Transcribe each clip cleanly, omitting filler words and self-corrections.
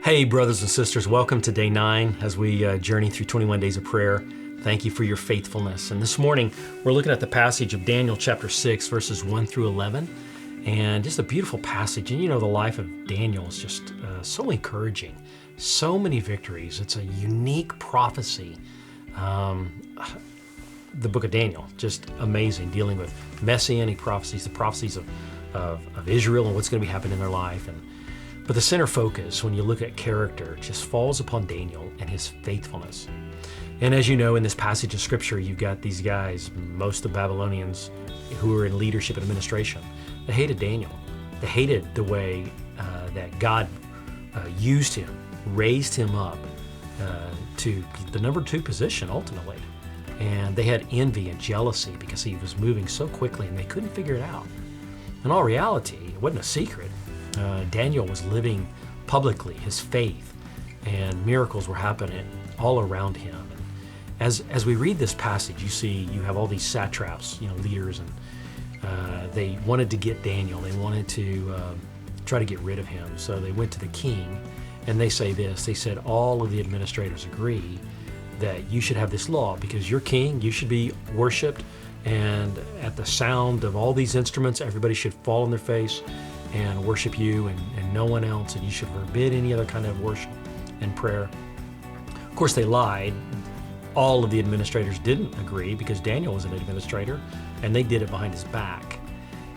Hey, brothers and sisters, welcome to day 9 as we journey through 21 days of prayer. Thank you for your faithfulness. And this morning, we're looking at the passage of Daniel chapter 6, verses 1 through 11. And just a beautiful passage. And you know, the life of Daniel is just so encouraging. So many victories. It's a unique prophecy. The book of Daniel, just amazing, dealing with messianic prophecies, the prophecies of Israel and what's going to be happening in their life. But the center focus, when you look at character, just falls upon Daniel and his faithfulness. And as you know, in this passage of Scripture, you've got these guys, most of the Babylonians who were in leadership and administration. They hated Daniel. They hated the way that God used him, raised him up to the number 2 position ultimately. And they had envy and jealousy because he was moving so quickly and they couldn't figure it out. In all reality, it wasn't a secret. Daniel was living publicly his faith, and miracles were happening all around him. And as we read this passage, you have all these satraps, leaders, and they wanted to get Daniel. They wanted to try to get rid of him. So they went to the king, and they say this. They said, all of the administrators agree that you should have this law because you're king. You should be worshipped, and at the sound of all these instruments, everybody should fall on their face and worship you and no one else, and you should forbid any other kind of worship and prayer. Of course, they lied. All of the administrators didn't agree because Daniel was an administrator, and they did it behind his back.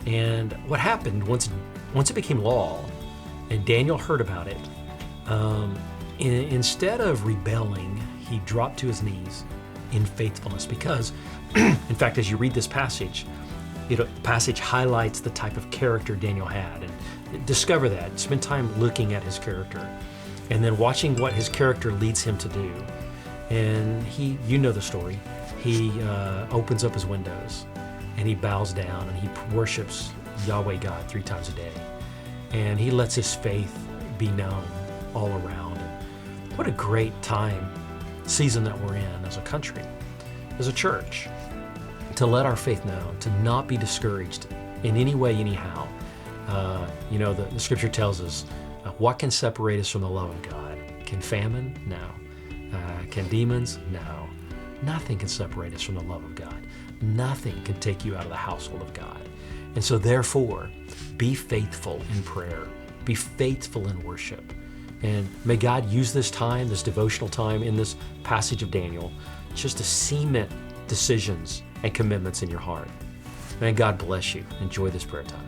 And what happened once it became law, and Daniel heard about it, instead of rebelling, he dropped to his knees in faithfulness because, in fact, as you read this passage, the passage highlights the type of character Daniel had. And discover that. Spend time looking at his character and then watching what his character leads him to do. And you know the story. He opens up his windows and he bows down and he worships Yahweh God 3 times a day. And he lets his faith be known all around. And what a great season that we're in as a country, as a church, to let our faith known, to not be discouraged in any way, anyhow. The Scripture tells us, what can separate us from the love of God? Can famine? No. Can demons? No. Nothing can separate us from the love of God. Nothing can take you out of the household of God. And so therefore, be faithful in prayer. Be faithful in worship. And may God use this time, this devotional time in this passage of Daniel, just to cement decisions and commitments in your heart. May God bless you. Enjoy this prayer time.